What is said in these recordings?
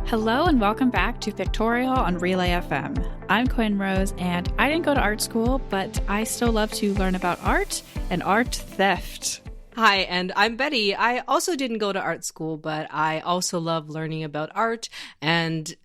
Hello and welcome back to Pictorial on Relay FM. I'm Quinn Rose, and I didn't go to art school, but I still love to learn about art and art theft. Hi, and I'm Betty. I also didn't go to art school, but I also love learning about art and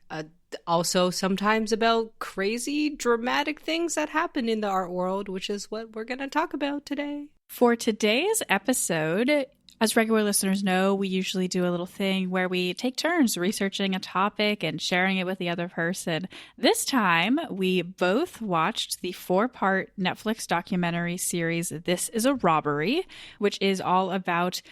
also sometimes about crazy, dramatic things that happen in the art world, which is what we're going to talk about today. For today's episode, as regular listeners know, we usually do a little thing where we take turns researching a topic and sharing it with the other person. This time, we both watched the 4-part Netflix documentary series, This Is A Robbery, which is all about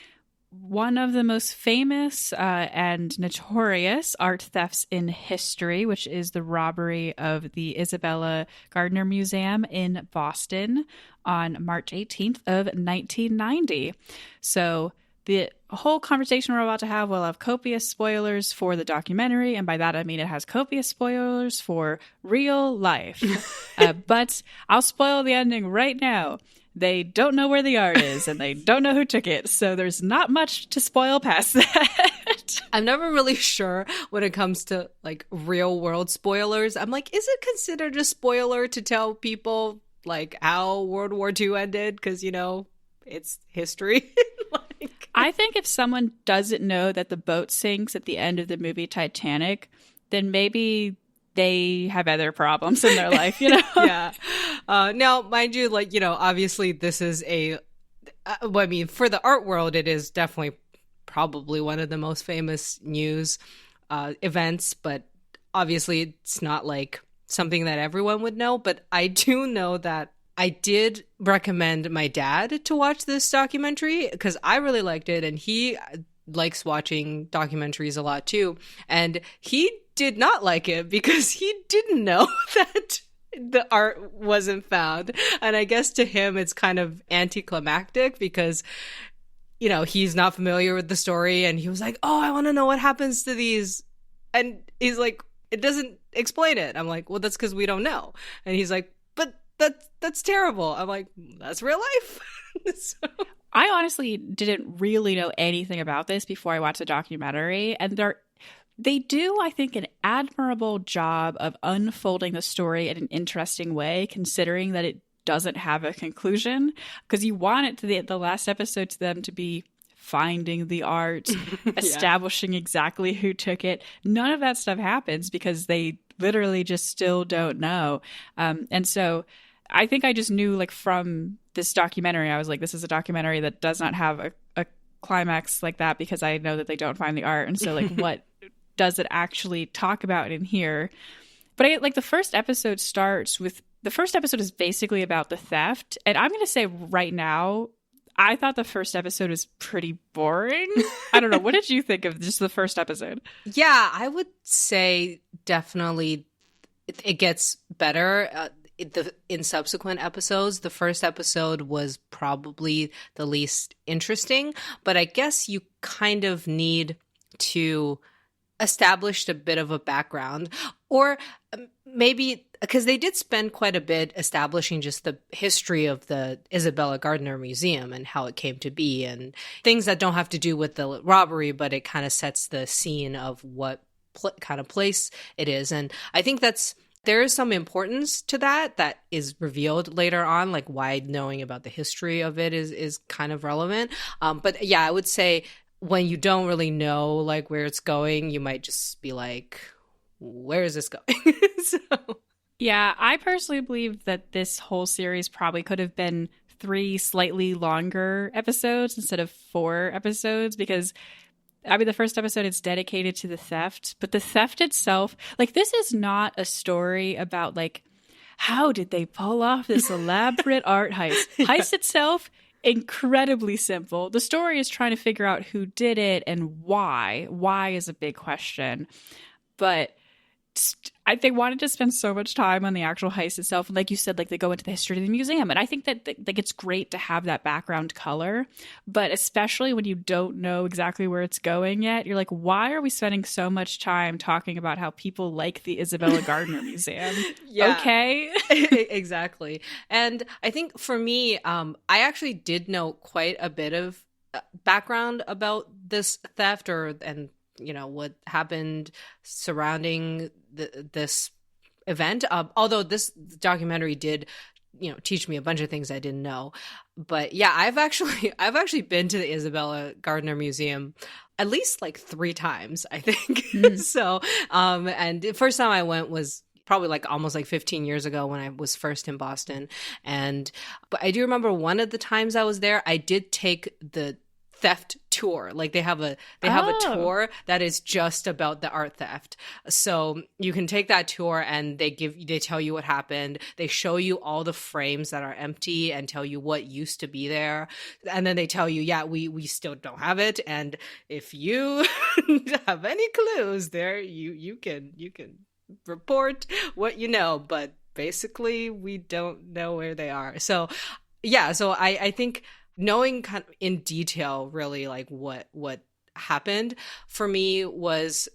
one of the most famous and notorious art thefts in history, which is the robbery of the Isabella Gardner Museum in Boston on March 18th of 1990. So the whole conversation we're about to have will have copious spoilers for the documentary, and by that I mean it has copious spoilers for real life. But I'll spoil the ending right now. They don't know where the art is, and they don't know who took it, so there's not much to spoil past that. I'm never really sure when it comes to like real world spoilers. I'm like, is it considered a spoiler to tell people like how World War II ended? Because, you know, it's history. I think if someone doesn't know that the boat sinks at the end of the movie Titanic, then maybe they have other problems in their life, you know? Yeah. Now, mind you, like, you know, obviously this is for the art world, it is definitely probably one of the most famous news events, but obviously it's not like something that everyone would know. But I do know that I did recommend my dad to watch this documentary because I really liked it, and he likes watching documentaries a lot too. And he did not like it because he didn't know that the art wasn't found. And I guess to him it's kind of anticlimactic because, you know, he's not familiar with the story, and he was like, oh, I want to know what happens to these. And he's like, it doesn't explain it. I'm like, well, that's because we don't know. And he's like, but that's terrible. I'm like, that's real life. So. I honestly didn't really know anything about this before I watched the documentary, and they do, I think, an admirable job of unfolding the story in an interesting way, considering that it doesn't have a conclusion, because you want it to the last episode to them to be finding the art, establishing exactly who took it. None of that stuff happens because they literally just still don't know. And so I think I just knew, like, from this documentary, I was like, this is a documentary that does not have a climax like that because I know that they don't find the art. And so, like, what does it actually talk about in here? But the first episode is basically about the theft. And I'm going to say right now, I thought the first episode was pretty boring. I don't know. What did you think of just the first episode? Yeah, I would say definitely it gets better in subsequent episodes. The first episode was probably the least interesting, but I guess you kind of need to establish a bit of a background, or maybe because they did spend quite a bit establishing just the history of the Isabella Gardner Museum and how it came to be, and things that don't have to do with the robbery, but it kind of sets the scene of what kind of place it is. And I think there is some importance to that is revealed later on, like why knowing about the history of it is kind of relevant. But yeah, I would say when you don't really know like where it's going, you might just be like, where is this going? So. Yeah, I personally believe that this whole series probably could have been 3 slightly longer episodes instead of 4 episodes, because I mean, the first episode is dedicated to the theft, but the theft itself, like, this is not a story about, like, how did they pull off this elaborate art heist? Heist itself, incredibly simple. The story is trying to figure out who did it and why. Why is a big question. But they wanted to spend so much time on the actual heist itself. And like you said, like, they go into the history of the museum. And I think that like it's great to have that background color. But especially when you don't know exactly where it's going yet, you're like, why are we spending so much time talking about how people like the Isabella Gardner Museum? Yeah. Okay. Exactly. And I think for me, I actually did know quite a bit of background about this theft and what happened surrounding this event. Although this documentary did, teach me a bunch of things I didn't know. But yeah, I've actually been to the Isabella Gardner Museum at least like 3 times, I think. So, and the first time I went was probably like almost like 15 years ago when I was first in Boston. But I do remember one of the times I was there, I did take the theft tour. Like they have a tour that is just about the art theft. So you can take that tour and they tell you what happened. They show you all the frames that are empty and tell you what used to be there. And then they tell you, yeah, we still don't have it. And if you have any clues there, you can report what you know, but basically we don't know where they are. So yeah, so I think knowing kind of in detail really like what happened for me was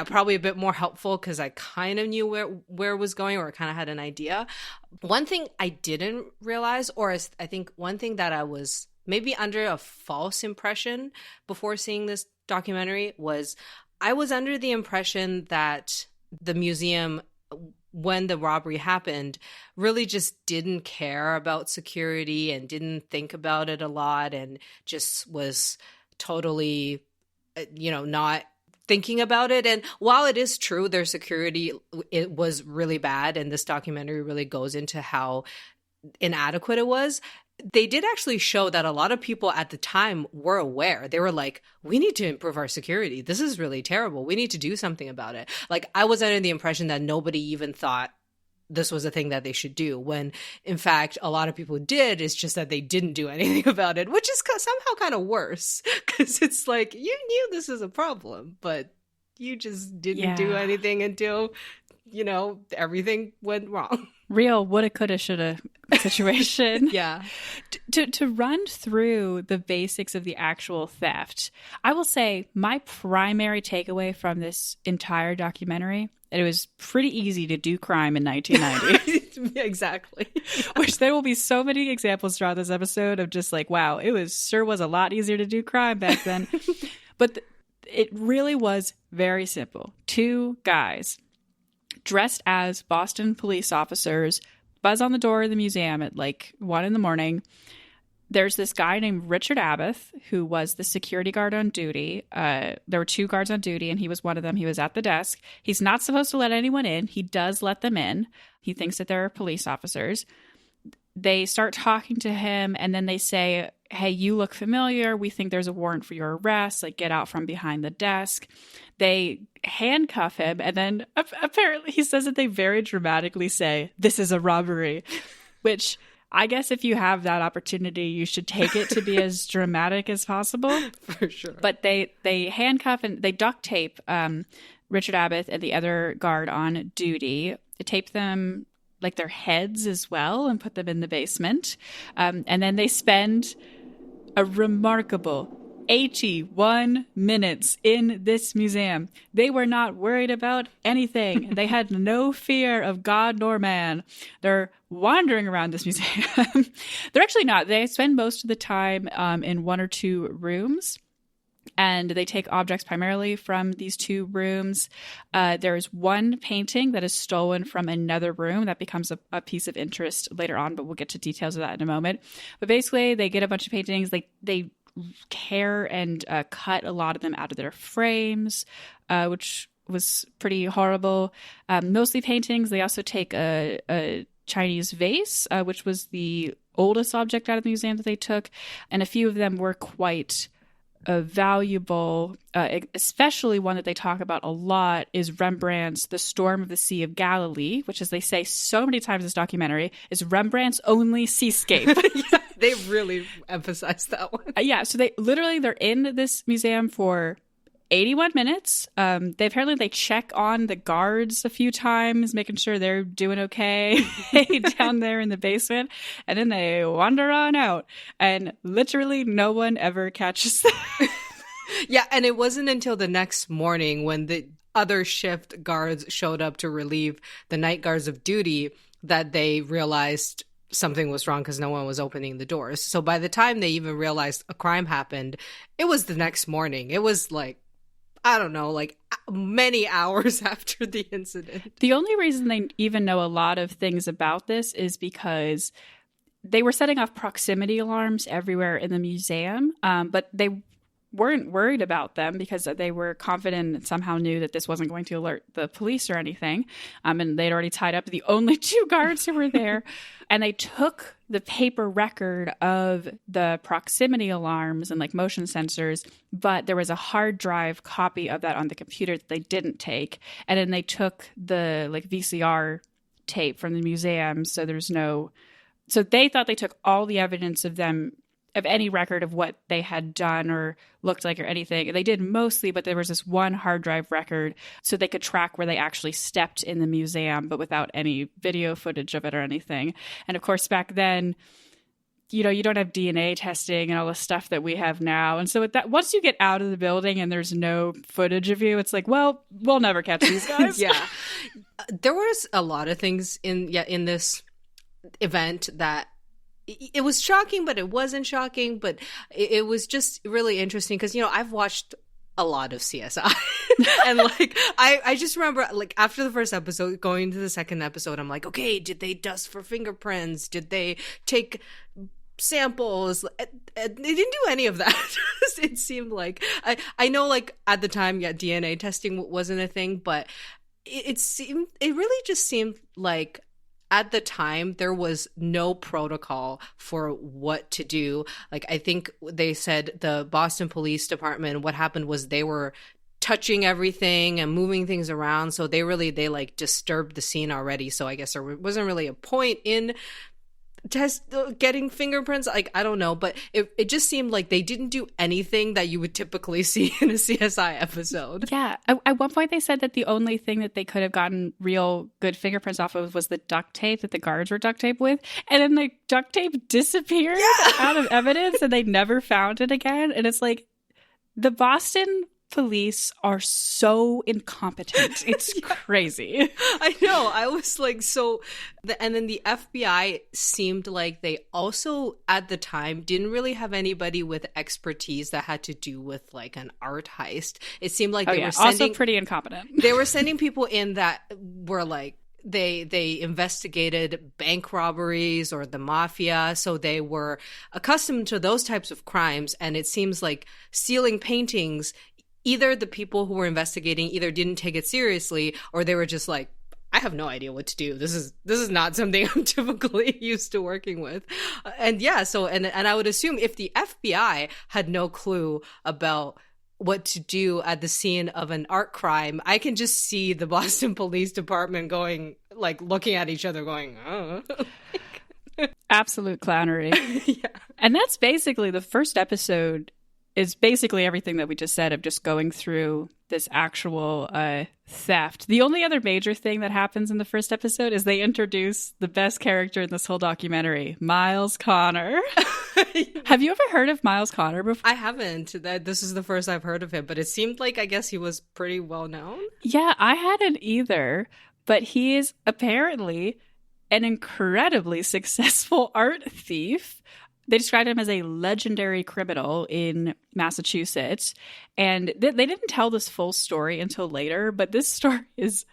probably a bit more helpful because I kind of knew where it was going, or I kind of had an idea. One thing I didn't realize, or I think one thing that I was maybe under a false impression before seeing this documentary was I was under the impression that the museum, when the robbery happened, really just didn't care about security and didn't think about it a lot and just was totally, not thinking about it. And while it is true, their security, it was really bad, and this documentary really goes into how inadequate it was, they did actually show that a lot of people at the time were aware. They were like, we need to improve our security. This is really terrible. We need to do something about it. Like, I was under the impression that nobody even thought this was a thing that they should do, when in fact a lot of people did. It's just that they didn't do anything about it, which is somehow kind of worse, because it's like, you knew this is a problem, but you just didn't do anything until everything went wrong. Real woulda, coulda, shoulda situation. Yeah. To run through the basics of the actual theft, I will say my primary takeaway from this entire documentary, it was pretty easy to do crime in 1990. Exactly. Which there will be so many examples throughout this episode of just like, wow, it was a lot easier to do crime back then. But it really was very simple. 2 guys dressed as Boston police officers buzz on the door of the museum at like 1 a.m. There's this guy named Richard Abath, who was the security guard on duty. There were 2 guards on duty, and he was one of them. He was at the desk. He's not supposed to let anyone in. He does let them in. He thinks that they're police officers. They start talking to him, and then they say, hey, you look familiar. We think there's a warrant for your arrest. Like, get out from behind the desk. They handcuff him, and then apparently he says that they very dramatically say, this is a robbery, which I guess if you have that opportunity, you should take it to be as dramatic as possible. For sure. But they handcuff and they duct tape Richard Abath and the other guard on duty. They tape them like their heads as well and put them in the basement. And then they spend a remarkable 81 minutes in this museum. They were not worried about anything. They had no fear of God nor man. They're wandering around this museum. They're actually not. They spend most of the time in 1 or 2 rooms. And they take objects primarily from these 2 rooms. There's one painting that is stolen from another room that becomes a piece of interest later on, but we'll get to details of that in a moment. But basically, they get a bunch of paintings. They care and cut a lot of them out of their frames, which was pretty horrible. Mostly paintings. They also take a Chinese vase, which was the oldest object out of the museum that they took. And a few of them were quite valuable, especially one that they talk about a lot is Rembrandt's The Storm of the Sea of Galilee, which, as they say so many times in this documentary, is Rembrandt's only seascape. Yeah, they really emphasize that one. So they're in this museum for 81 minutes. They check on the guards a few times, making sure they're doing okay down there in the basement. And then they wander on out. And literally no one ever catches them. Yeah, and it wasn't until the next morning when the other shift guards showed up to relieve the night guards of duty that they realized something was wrong because no one was opening the doors. So by the time they even realized a crime happened, it was the next morning. It was like I don't know, like many hours after the incident. The only reason they even know a lot of things about this is because they were setting off proximity alarms everywhere in the museum, but they weren't worried about them because they were confident and somehow knew that this wasn't going to alert the police or anything. And they'd already tied up the only 2 guards who were there. And they took the paper record of the proximity alarms and like motion sensors, but there was a hard drive copy of that on the computer that they didn't take. And then they took the like VCR tape from the museum. So they thought they took all the evidence of them, of any record of what they had done or looked like or anything. They did mostly, but there was this one hard drive record so they could track where they actually stepped in the museum, but without any video footage of it or anything. And of course, back then, you don't have DNA testing and all the stuff that we have now. And so once you get out of the building and there's no footage of you, it's like, well, we'll never catch these guys. Yeah. There was a lot of things in this event that it was shocking, but it wasn't shocking. But it was just really interesting because, I've watched a lot of CSI. And like, I just remember like after the first episode, going to the second episode, I'm like, okay, did they dust for fingerprints? Did they take samples? They didn't do any of that. It seemed like, I know like at the time, DNA testing wasn't a thing, but it really just seemed like at the time, there was no protocol for what to do. Like, I think they said the Boston Police Department, what happened was they were touching everything and moving things around. So they like disturbed the scene already. So I guess there wasn't really a point in getting fingerprints. Like, I don't know, but it just seemed like they didn't do anything that you would typically see in a CSI episode. Yeah. At one point they said that the only thing that they could have gotten real good fingerprints off of was the duct tape that the guards were duct taped with. And then the duct tape disappeared out of evidence and they never found it again. And it's like, the Boston police are so incompetent. It's crazy. I know. I was like, and then the FBI seemed like they also at the time didn't really have anybody with expertise that had to do with like an art heist. It seemed like they were also pretty incompetent. They were sending people in that were like, they investigated bank robberies or the mafia, so they were accustomed to those types of crimes. And it seems like stealing paintings, either the people who were investigating either didn't take it seriously or they were just like, I have no idea what to do. This is not something I'm typically used to working with. And I would assume if the FBI had no clue about what to do at the scene of an art crime, I can just see the Boston Police Department going, like, looking at each other going, oh. Absolute clownery. Yeah. And that's basically the first episode is basically everything that we just said of just going through this actual theft. The only other major thing that happens in the first episode is they introduce the best character in this whole documentary, Myles Connor. Have you ever heard of Myles Connor before? I haven't. This is the first I've heard of him, but it seemed like, I guess he was pretty well known. Yeah, I hadn't either, but he is apparently an incredibly successful art thief. They described him as a legendary criminal in Massachusetts. And they didn't tell this full story until later, but this story is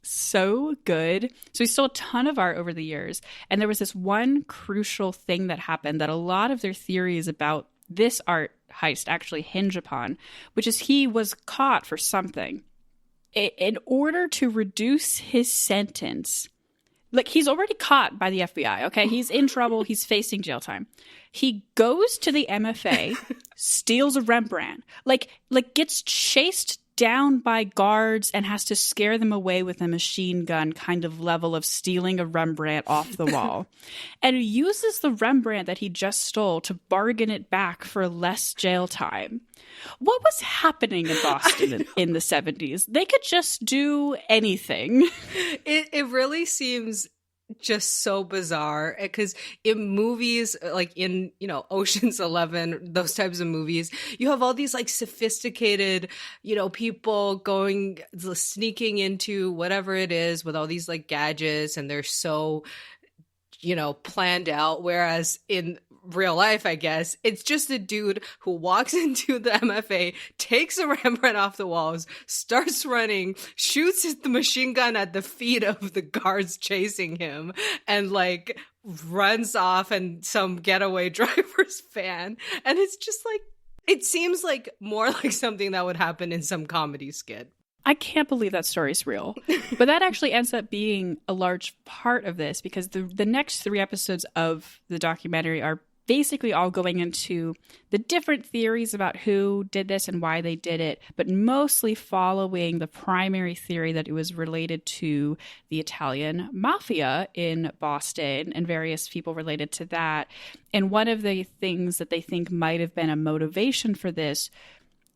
so good. So he stole a ton of art over the years. And there was this one crucial thing that happened that a lot of their theories about this art heist actually hinge upon, which is he was caught for something. In order to reduce his sentence, like, he's already caught by the FBI, okay? He's in trouble. He's facing jail time. He goes to the MFA, steals a Rembrandt, like gets chased down by guards and has to scare them away with a machine gun kind of level of stealing a Rembrandt off the wall. And he uses the Rembrandt that he just stole to bargain it back for less jail time. What was happening in Boston in the 70s? They could just do anything. It really seems just so bizarre because in movies like in Ocean's 11, those types of movies, you have all these like sophisticated people sneaking into whatever it is with all these like gadgets, and they're so planned out, whereas in real life, I guess. It's just a dude who walks into the MFA, takes a Rembrandt off the walls, starts running, shoots the machine gun at the feet of the guards chasing him, and like runs off in some getaway driver's van. And it's just like, it seems like more like something that would happen in some comedy skit. I can't believe that story's real. But that actually ends up being a large part of this, because the next 3 episodes of the documentary are basically all going into the different theories about who did this and why they did it, but mostly following the primary theory that it was related to the Italian mafia in Boston and various people related to that. And one of the things that they think might have been a motivation for this,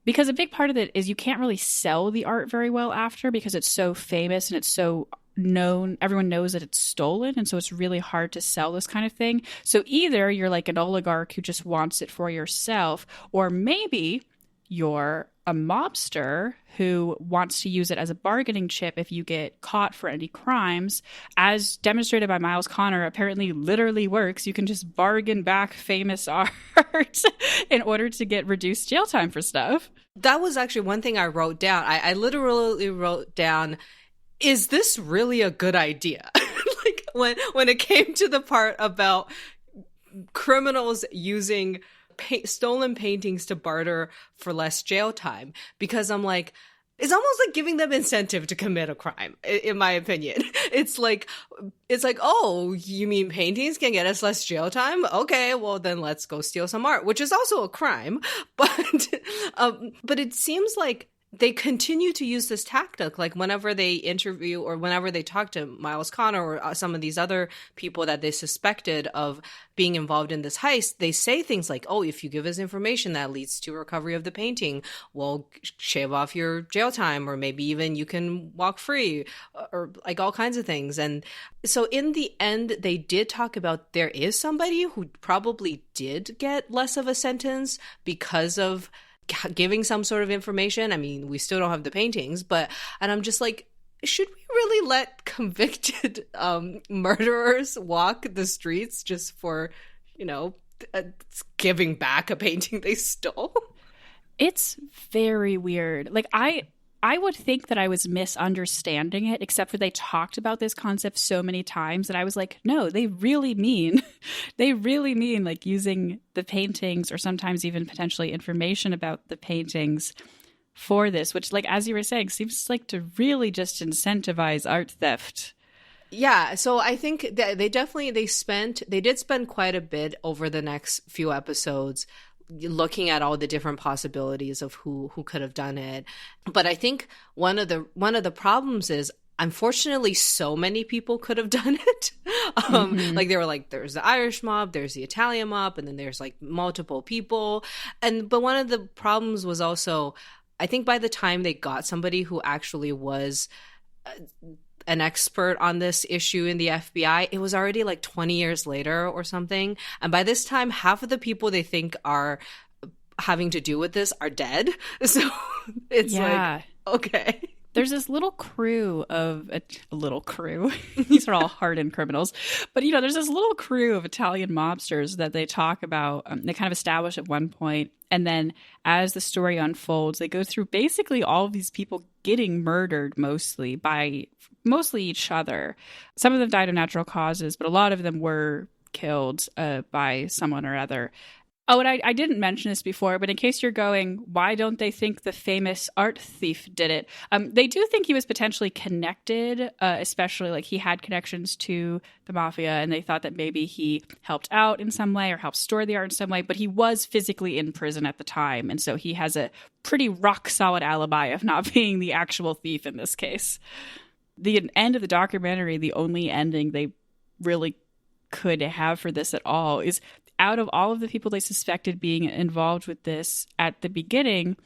because a big part of it is you can't really sell the art very well after, because it's so famous and it's so known, everyone knows that it's stolen, and so it's really hard to sell this kind of thing. So either you're like an oligarch who just wants it for yourself, or maybe you're a mobster who wants to use it as a bargaining chip if you get caught for any crimes. As demonstrated by Myles Connor, apparently literally works. You can just bargain back famous art in order to get reduced jail time for stuff. That was actually one thing I wrote down. I literally wrote down, is this really a good idea? Like when it came to the part about criminals using stolen paintings to barter for less jail time, because I'm like, it's almost like giving them incentive to commit a crime, in my opinion. It's like, oh, you mean paintings can get us less jail time? Okay, well then let's go steal some art, which is also a crime. But it seems like they continue to use this tactic, like whenever they interview or whenever they talk to Myles Connor or some of these other people that they suspected of being involved in this heist, they say things like, oh, if you give us information that leads to recovery of the painting, we'll shave off your jail time, or maybe even you can walk free, or like all kinds of things. And so in the end, they did talk about there is somebody who probably did get less of a sentence because of giving some sort of information. I mean, we still don't have the paintings, and I'm just like, should we really let convicted murderers walk the streets just for, giving back a painting they stole? It's very weird. Like, I would think that I was misunderstanding it, except for they talked about this concept so many times that I was like, no, they really mean like using the paintings, or sometimes even potentially information about the paintings for this, which, like, as you were saying, seems like to really just incentivize art theft. Yeah, so I think that they did spend quite a bit over the next few episodes looking at all the different possibilities of who could have done it. But I think one of the problems is, unfortunately, so many people could have done it. Like, they were like, there's the Irish mob, there's the Italian mob, and then there's like multiple people. But one of the problems was also, I think by the time they got somebody who actually was an expert on this issue in the FBI, it was already like 20 years later or something. And by this time, half of the people they think are having to do with this are dead. So it's like, okay. There's this little crew of a little crew. These are all hardened criminals. But, there's this little crew of Italian mobsters that they talk about. They kind of establish at one point. And then as the story unfolds, they go through basically all of these people getting murdered mostly each other. Some of them died of natural causes, but a lot of them were killed by someone or other. Oh, and I didn't mention this before, but in case you're going, why don't they think the famous art thief did it? They do think he was potentially connected, especially like he had connections to the mafia, and they thought that maybe he helped out in some way or helped store the art in some way, but he was physically in prison at the time, and so he has a pretty rock-solid alibi of not being the actual thief in this case. The end of the documentary, the only ending they really could have for this at all, is out of all of the people they suspected being involved with this at the beginning,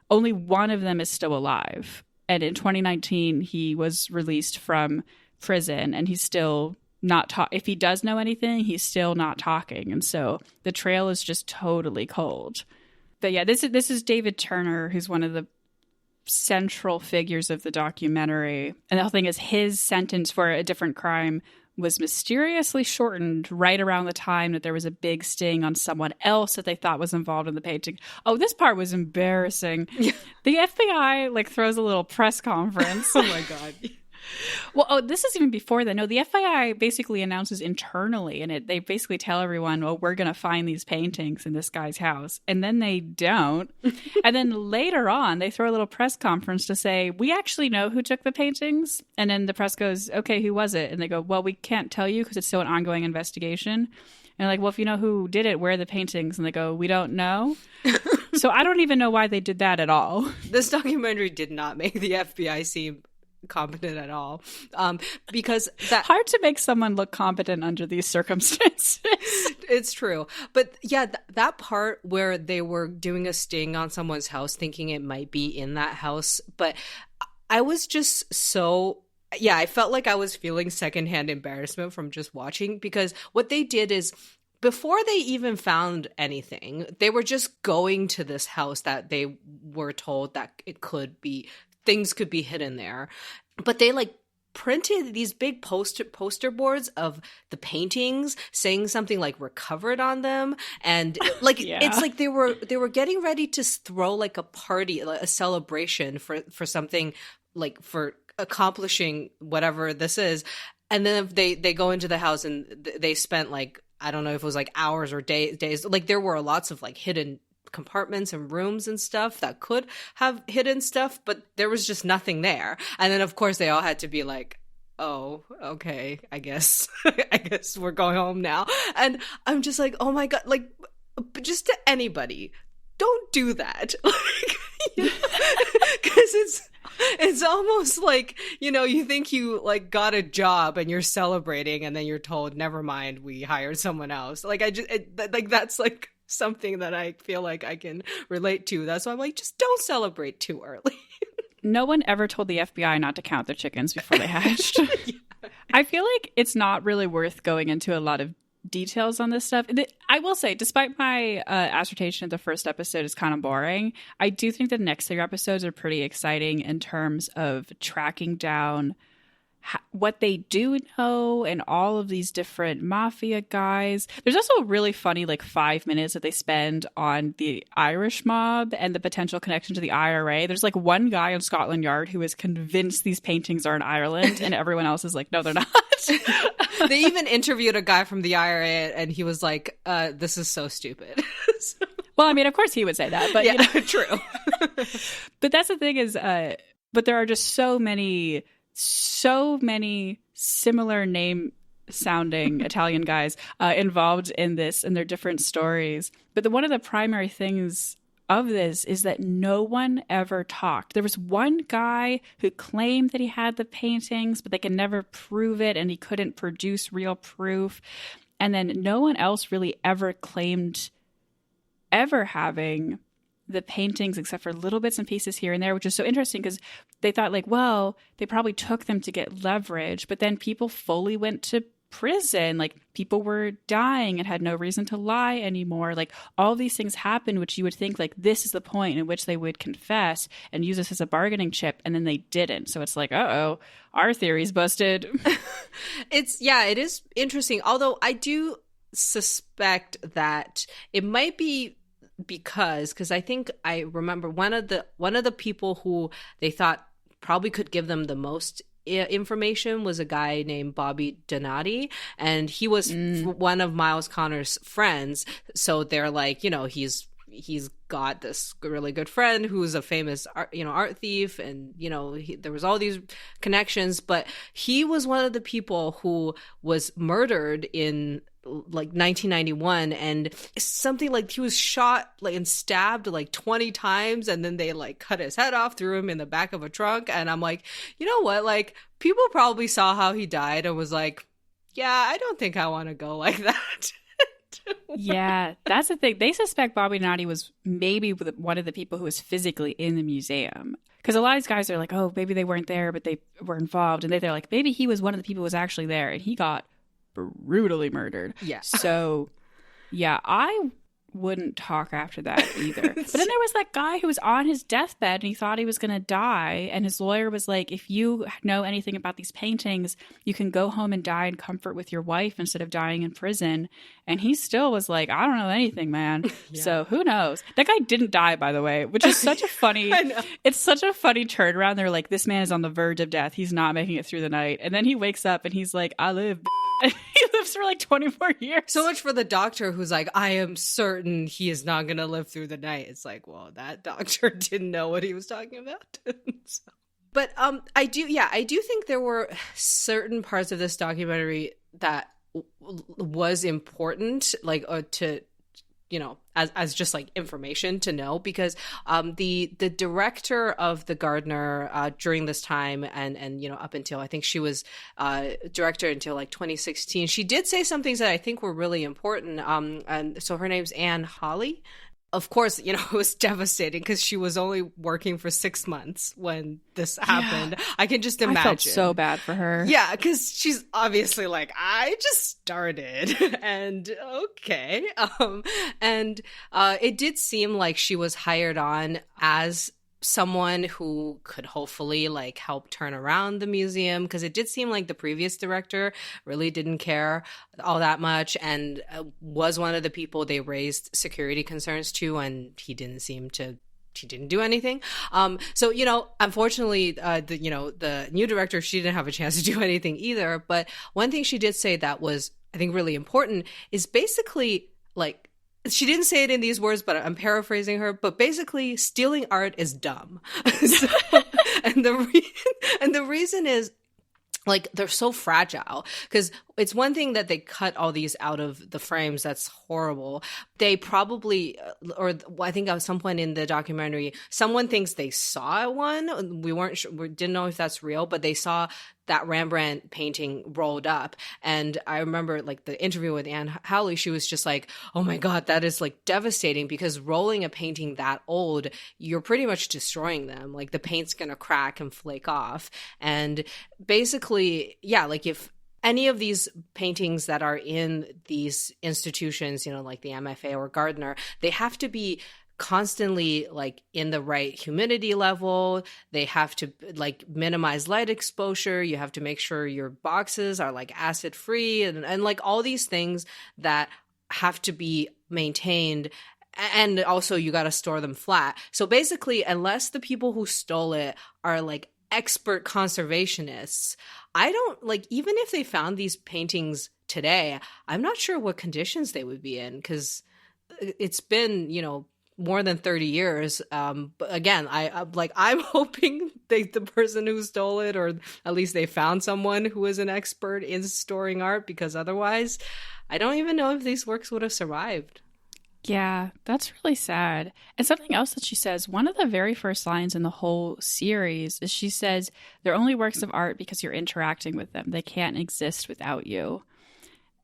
only one of them is still alive. And in 2019, he was released from prison, and he's still not if he does know anything, he's still not talking. And so the trail is just totally cold. But yeah, this is David Turner, who's one of the central figures of the documentary. And the whole thing is his sentence for a different crime was mysteriously shortened right around the time that there was a big sting on someone else that they thought was involved in the painting. Oh, this part was embarrassing. The FBI throws a little press conference. Oh my God. Well, this is even before that. No, the FBI basically announces internally, and they basically tell everyone, well, we're going to find these paintings in this guy's house. And then they don't. And then later on, they throw a little press conference to say, we actually know who took the paintings. And then the press goes, okay, who was it? And they go, well, we can't tell you because it's still an ongoing investigation. And like, well, if you know who did it, where are the paintings? And they go, we don't know. So I don't even know why they did that at all. This documentary did not make the FBI seem competent at all, because that hard to make someone look competent under these circumstances. It's true, but yeah, that part where they were doing a sting on someone's house, thinking it might be in that house, but I was just so. Yeah, I felt like I was feeling secondhand embarrassment from just watching, because what they did is, before they even found anything, they were just going to this house that they were told that it could be, things could be hidden there. But they printed these big poster boards of the paintings saying something like recovered on them. And it's like they were getting ready to throw a party, a celebration for something, for accomplishing whatever this is. And then they go into the house and they spent I don't know if it was hours or days. There were lots of hidden compartments and rooms and stuff that could have hidden stuff, but there was just nothing there. And then of course they all had to be oh, okay, I guess we're going home now. And I'm just oh my God, just to anybody, don't do that. Because it's almost you think you got a job and you're celebrating, and then you're told, never mind, we hired someone else. That's something that I feel I can relate to. That's why I'm just don't celebrate too early. No one ever told the FBI not to count their chickens before they hatched. Yeah. I feel it's not really worth going into a lot of details on this stuff. I will say, despite my assertion of the first episode is kind of boring, I do think the next 3 episodes are pretty exciting in terms of tracking down what they do know and all of these different mafia guys. There's also a really funny 5 minutes that they spend on the Irish mob and the potential connection to the IRA. There's one guy in Scotland Yard who is convinced these paintings are in Ireland, and everyone else is no, they're not. They even interviewed a guy from the IRA, and he was this is so stupid. So. Well, I mean, of course he would say that, but yeah, true. But that's the thing is, but there are just so many similar name sounding Italian guys involved in this and their different stories. But one of the primary things of this is that no one ever talked. There was one guy who claimed that he had the paintings, but they could never prove it, and he couldn't produce real proof. And then no one else really ever claimed ever having the paintings except for little bits and pieces here and there, which is so interesting because they thought well, they probably took them to get leverage, but then people fully went to prison. People were dying and had no reason to lie anymore. All these things happened, which you would think this is the point in which they would confess and use this as a bargaining chip, and then they didn't. So it's uh-oh, our theory's busted. It is interesting. Although I do suspect that it might be because I think I remember one of the people who they thought probably could give them the most information was a guy named Bobby Donati, and he was one of Myles Connor's friends. So they're he's got this really good friend who's a famous art thief, and there was all these connections, but he was one of the people who was murdered in 1991, and something he was shot and stabbed 20 times, and then they cut his head off, threw him in the back of a trunk. And I'm you know what, people probably saw how he died and was yeah, I don't think I want to go like that. Yeah, that's the thing. They suspect Bobby Donati was maybe one of the people who was physically in the museum, because a lot of these guys are oh, maybe they weren't there but they were involved, and they're maybe he was one of the people who was actually there, and he got brutally murdered. Yeah. So, yeah, I wouldn't talk after that either. But then there was that guy who was on his deathbed and he thought he was going to die. And his lawyer was like, if you know anything about these paintings, you can go home and die in comfort with your wife instead of dying in prison. And he still was like, I don't know anything, man. Yeah. So who knows? That guy didn't die, by the way, which is such a funny, it's such a funny turnaround. They're like, this man is on the verge of death. He's not making it through the night. And then he wakes up and he's like, I live. He lives for like 24 years. So much for the doctor who's like, I am certain he is not going to live through the night. It's like, well, that doctor didn't know what he was talking about. So. But I do think there were certain parts of this documentary that was important, like to, you know, as just like information to know, because the director of the Gardner during this time and you know, up until I think she was director until like 2016, she did say some things that I think were really important. And so her name's Anne Hawley. Of course, you know, it was devastating because she was only working for 6 months when this happened. Yeah. I can just imagine. I felt so bad for her. Yeah, because she's obviously like, I just started and okay. And it did seem like she was hired on as someone who could hopefully like help turn around the museum, because it did seem like the previous director really didn't care all that much and was one of the people they raised security concerns to, and he didn't do anything. So, you know, unfortunately, the new director, she didn't have a chance to do anything either. But one thing she did say that was, I think, really important is basically like, she didn't say it in these words, but I'm paraphrasing her. But basically, stealing art is dumb. And the reason is, like, they're so fragile, because it's one thing that they cut all these out of the frames. That's horrible. They probably, or I think at some point in the documentary, someone thinks they saw one. We weren't sure, we didn't know if that's real, but they saw that Rembrandt painting rolled up. And I remember like the interview with Anne Hawley, she was just like, oh my God, that is like devastating, because rolling a painting that old, you're pretty much destroying them. Like the paint's going to crack and flake off. And basically, yeah, like if any of these paintings that are in these institutions, you know, like the MFA or Gardner, they have to be constantly like in the right humidity level. They have to like minimize light exposure. You have to make sure your boxes are like acid free and like all these things that have to be maintained. And also you got to store them flat. So basically, unless the people who stole it are like expert conservationists, I don't like, even if they found these paintings today, I'm not sure what conditions they would be in, because it's been, you know, more than 30 years. But again, I'm hoping the person who stole it, or at least they found someone who is an expert in storing art, because otherwise I don't even know if these works would have survived. Yeah, that's really sad. And something else that she says, one of the very first lines in the whole series is she says, they're only works of art because you're interacting with them. They can't exist without you.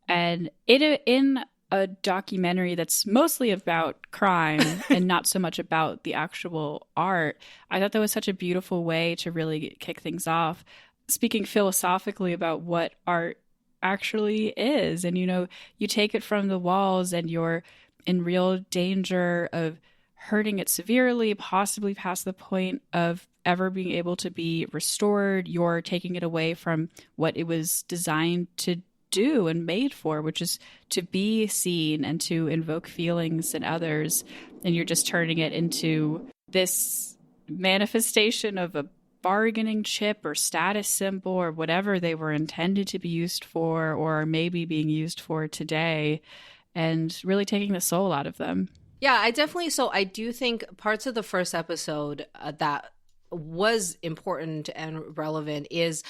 And in a documentary that's mostly about crime and not so much about the actual art, I thought that was such a beautiful way to really kick things off, speaking philosophically about what art actually is. And, you know, you take it from the walls and you're in real danger of hurting it severely, possibly past the point of ever being able to be restored. You're taking it away from what it was designed to do and made for, which is to be seen and to invoke feelings in others. And you're just turning it into this manifestation of a bargaining chip or status symbol or whatever they were intended to be used for, or maybe being used for today, and really taking the soul out of them. Yeah, I do think parts of the first episode that was important and relevant is,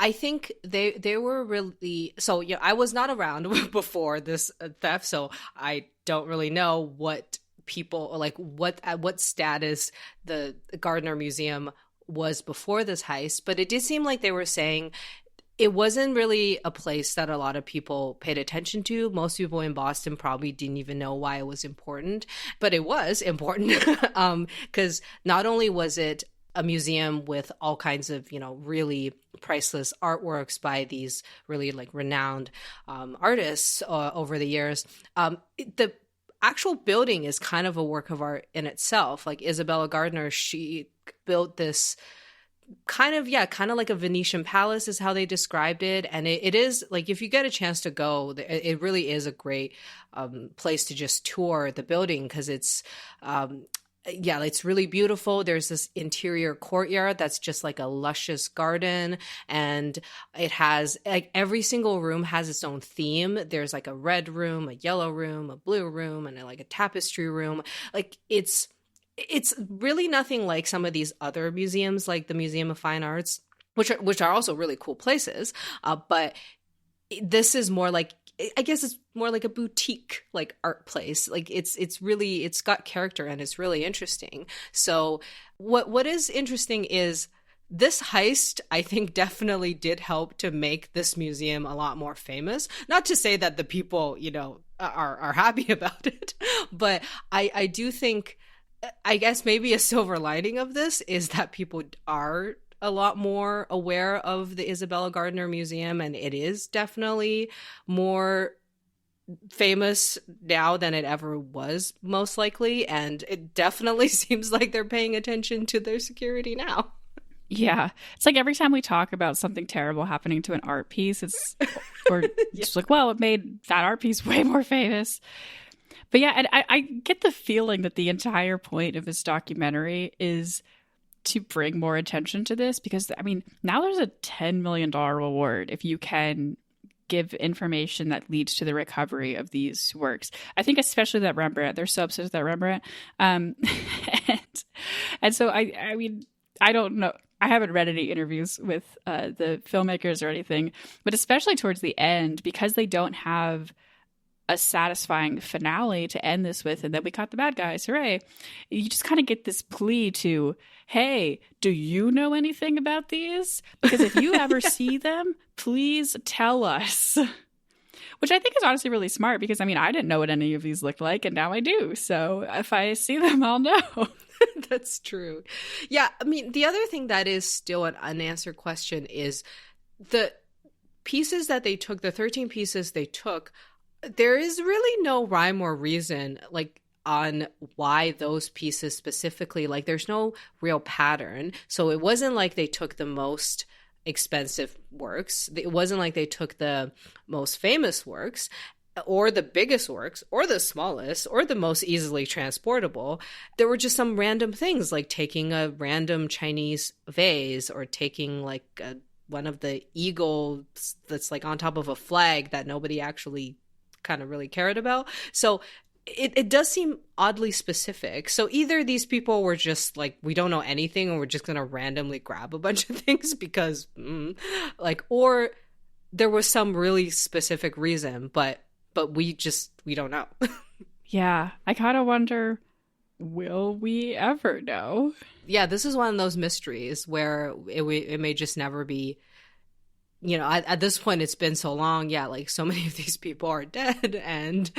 I think they were really, so yeah, I was not around before this theft, so I don't really know what people, like at what status the Gardner Museum was before this heist, but it did seem like they were saying it wasn't really a place that a lot of people paid attention to. Most people in Boston probably didn't even know why it was important, but it was important because not only was it a museum with all kinds of, you know, really priceless artworks by these really like renowned artists over the years. actual building is kind of a work of art in itself. Like Isabella Gardner, she built this kind of like a Venetian palace is how they described it. And it is like, if you get a chance to go, it really is a great place to just tour the building, because it's it's really beautiful. There's this interior courtyard that's just like a luscious garden, and it has like every single room has its own theme. There's like a red room, a yellow room, a blue room, and like a tapestry room. Like it's really nothing like some of these other museums, like the Museum of Fine Arts, which are also really cool places. But this is more like, I guess it's more like a boutique like art place. Like it's got character and it's really interesting. So what is interesting is this heist, I think, definitely did help to make this museum a lot more famous. Not to say that the people, are happy about it, but I do think, I guess maybe a silver lining of this is that people are a lot more aware of the Isabella Gardner Museum, and it is definitely more famous now than it ever was, most likely, and it definitely seems like they're paying attention to their security now. Yeah. It's like every time we talk about something terrible happening to an art piece, we're just like, well, it made that art piece way more famous. But yeah, and I get the feeling that the entire point of this documentary is to bring more attention to this, because, I mean, now there's a $10 million reward if you can give information that leads to the recovery of these works. I think especially that Rembrandt, they're so obsessed with that Rembrandt. And so, I mean, I don't know. I haven't read any interviews with the filmmakers or anything, but especially towards the end, because they don't have a satisfying finale to end this with, and then we caught the bad guys, hooray. You just kind of get this plea to, hey, do you know anything about these? Because if you ever see them, please tell us. Which I think is honestly really smart, because, I mean, I didn't know what any of these looked like, and now I do. So if I see them, I'll know. That's true. Yeah, I mean, the other thing that is still an unanswered question is the pieces that they took, the 13 pieces they took, there is really no rhyme or reason, like, on why those pieces specifically. Like, there's no real pattern. So it wasn't like they took the most expensive works. It wasn't like they took the most famous works, or the biggest works, or the smallest, or the most easily transportable. There were just some random things, like taking a random Chinese vase, or taking like one of the eagles that's like on top of a flag that nobody actually kind of really cared about. So it does seem oddly specific. So either these people were just like, we don't know anything and we're just going to randomly grab a bunch of things because or there was some really specific reason, but we don't know. Yeah. I kind of wonder, will we ever know? Yeah. This is one of those mysteries where it may just never be. At this point, it's been so long. Yeah, like so many of these people are dead, and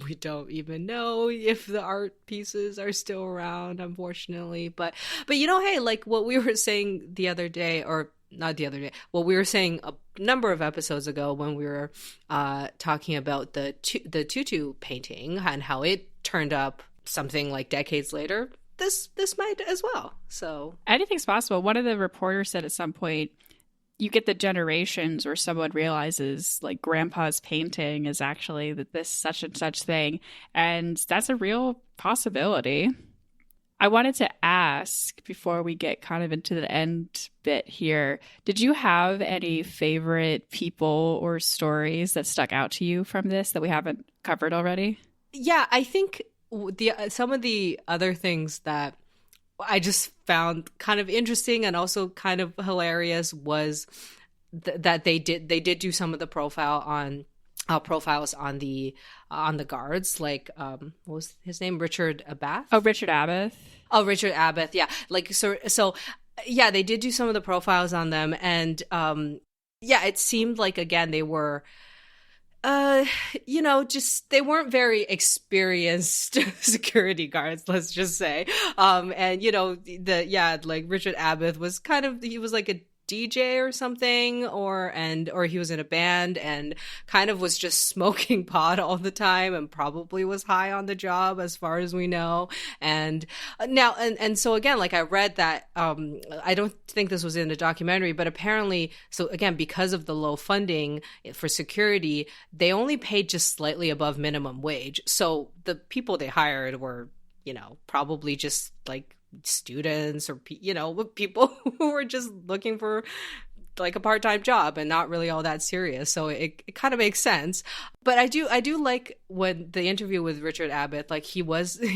we don't even know if the art pieces are still around, unfortunately. But hey, like what we were saying the other day, or not the other day, what we were saying a number of episodes ago when we were talking about the tutu painting and how it turned up something like decades later. This might as well. So anything's possible. One of the reporters said at some point, you get the generations where someone realizes like grandpa's painting is actually this such and such thing. And that's a real possibility. I wanted to ask, before we get kind of into the end bit here, did you have any favorite people or stories that stuck out to you from this that we haven't covered already? Yeah, I think some of the other things that I just found kind of interesting and also kind of hilarious was that they did do some of the profiles on the guards, like what was his name, Richard Abath? Richard Abath. Richard Abath, yeah. Like so yeah, they did do some of the profiles on them, and it seemed like, again, they were just they weren't very experienced security guards, let's just say. And like Richard Abath was he was like a DJ or something, or he was in a band and kind of was just smoking pot all the time and probably was high on the job as far as we know. And now and so again, like I read that I don't think this was in the documentary, but apparently, so again, because of the low funding for security, they only paid just slightly above minimum wage. So the people they hired were, you know, probably just like students or, you know, people who were just looking for like a part-time job and not really all that serious. So it kind of makes sense. But I do like when the interview with Richard Abath, like he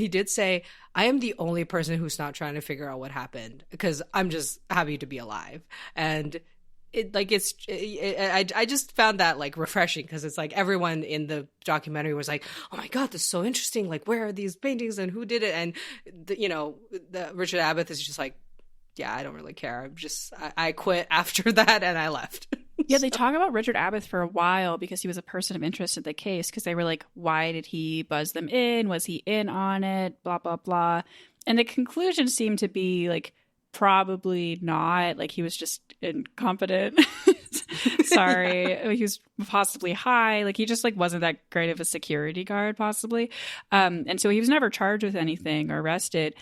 did say, I am the only person who's not trying to figure out what happened because I'm just happy to be alive. And I just found that like refreshing because it's like everyone in the documentary was like, oh my God, this is so interesting. Like, where are these paintings and who did it? And the Richard Abath is just like, yeah, I don't really care. I quit after that and I left. Yeah, they talk about Richard Abath for a while because he was a person of interest in the case, because they were like, why did he buzz them in? Was he in on it? Blah, blah, blah. And the conclusion seemed to be like, probably not. Like, he was just incompetent. Sorry. He was possibly high. Like, he just like wasn't that great of a security guard, possibly. And so he was never charged with anything or arrested.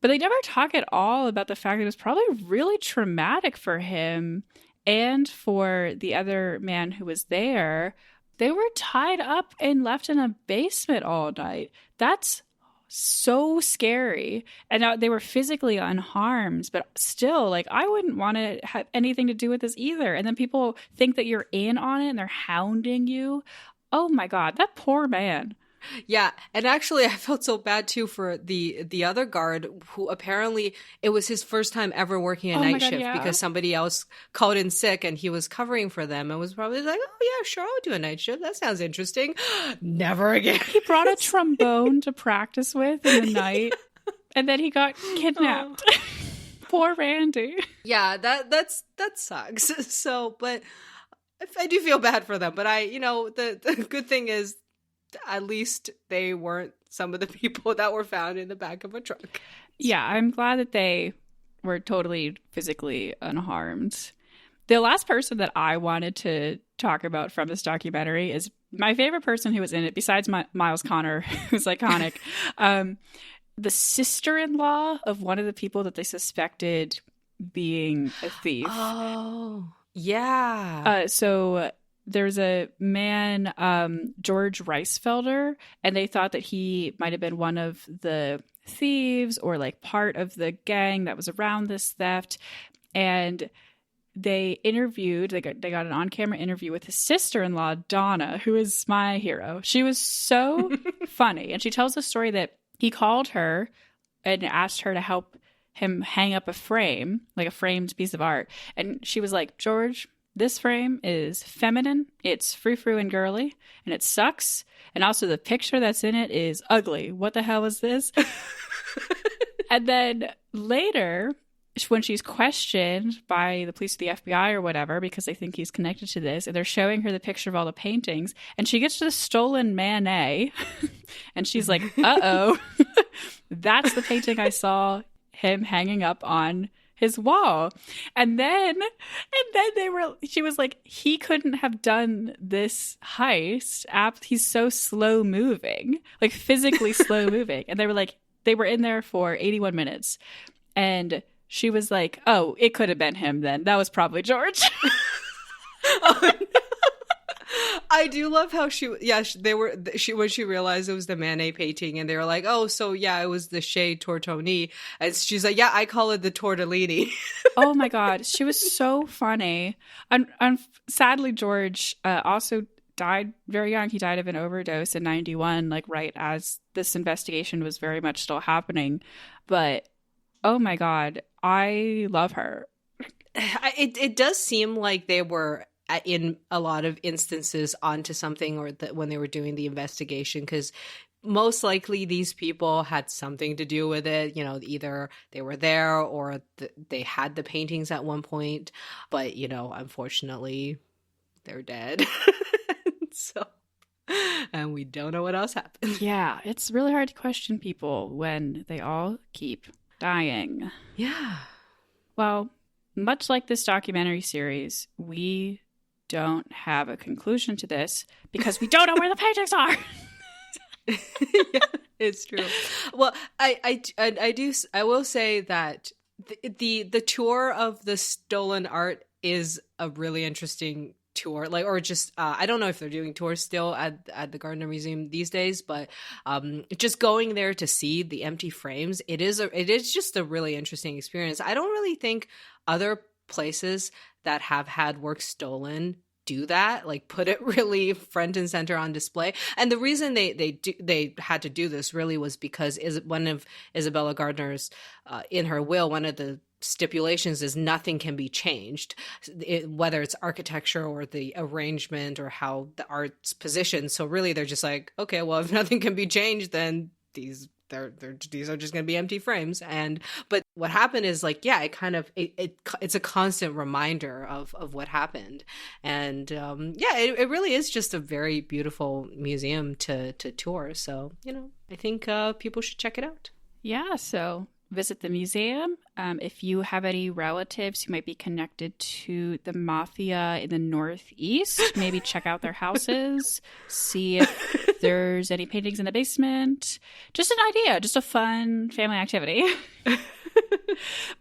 But they never talk at all about the fact that it was probably really traumatic for him and for the other man who was there. They were tied up and left in a basement all night. That's so scary. And now they were physically unharmed, but still, like, I wouldn't want to have anything to do with this either. And then people think that you're in on it and they're hounding you. Oh my God, that poor man. Yeah, and actually I felt so bad too for the other guard who apparently it was his first time ever working a night shift because somebody else called in sick and he was covering for them and was probably like, oh yeah, sure, I'll do a night shift. That sounds interesting. Never again. He brought a trombone to practice with in the night and then he got kidnapped. Poor Randy. Yeah, that sucks. So, but I do feel bad for them. But the good thing is, at least they weren't some of the people that were found in the back of a truck. Yeah, I'm glad that they were totally physically unharmed. The last person that I wanted to talk about from this documentary is my favorite person who was in it, besides Myles Connor, who's iconic. The sister-in-law of one of the people that they suspected being a thief. Oh, yeah. So there's a man, George Reisfelder, and they thought that he might have been one of the thieves or like part of the gang that was around this theft. And they got an on-camera interview with his sister-in-law, Donna, who is my hero. She was so funny. And she tells the story that he called her and asked her to help him hang up a frame, like a framed piece of art. And she was like, George, this frame is feminine, it's frou-frou and girly, and it sucks. And also the picture that's in it is ugly. What the hell is this? And then later, when she's questioned by the police or the FBI or whatever, because they think he's connected to this, and they're showing her the picture of all the paintings, and she gets to the stolen Manet, and she's like, uh-oh, that's the painting I saw him hanging up on his wall. And then she was like, he couldn't have done this heist. He's so slow moving, like physically slow moving. And they were like, they were in there for 81 minutes. And she was like, oh, it could have been him then. That was probably George. Oh, no. I do love how when she realized it was the Manet painting and they were like, oh, so yeah, it was the Chez Tortoni. And she's like, yeah, I call it the Tortellini. Oh my God. She was so funny. And sadly, George also died very young. He died of an overdose in 91, like right as this investigation was very much still happening. But oh my God, I love her. It does seem like they were in a lot of instances onto something, or that when they were doing the investigation, because most likely these people had something to do with it. You know, either they were there or they had the paintings at one point, but unfortunately they're dead. So, and we don't know what else happened. Yeah, it's really hard to question people when they all keep dying. Yeah. Well, much like this documentary series, we don't have a conclusion to this because we don't know where the paintings are. Yeah, it's true. Well, I will say that the tour of the stolen art is a really interesting tour. Like, or just I don't know if they're doing tours still at the Gardner Museum these days, but just going there to see the empty frames, it is just a really interesting experience. I don't really think other places that have had work stolen do that, like put it really front and center on display. And the reason they had to do this really was because one of Isabella Gardner's in her will, one of the stipulations is nothing can be changed, whether it's architecture or the arrangement or how the art's positioned. So really they're just like, okay, well, if nothing can be changed, then these are just going to be empty frames. But what happened is, like, yeah, it's a constant reminder of what happened. And it really is just a very beautiful museum to tour. So, I think people should check it out. Yeah, so visit the museum. If you have any relatives who might be connected to the mafia in the Northeast, maybe check out their houses, see if there's any paintings in the basement. Just an idea, just a fun family activity.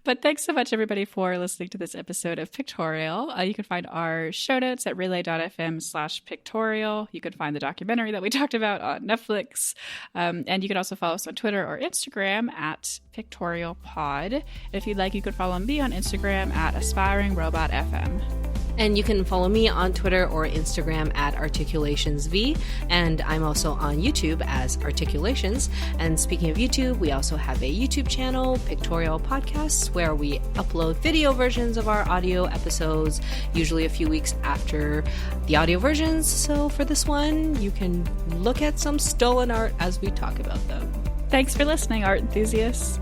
But thanks so much, everybody, for listening to this episode of Pictorial. You can find our show notes at relay.fm/pictorial. You can find the documentary that we talked about on Netflix. And you can also follow us on Twitter or Instagram at PictorialPod. And if you'd like, you can follow me on Instagram at AspiringRobotFM. And you can follow me on Twitter or Instagram at ArticulationsV. And I'm also on YouTube as Articulations. And speaking of YouTube, we also have a YouTube channel, Pictorial Podcasts, where we upload video versions of our audio episodes, usually a few weeks after the audio versions. So for this one, you can look at some stolen art as we talk about them. Thanks for listening, art enthusiasts.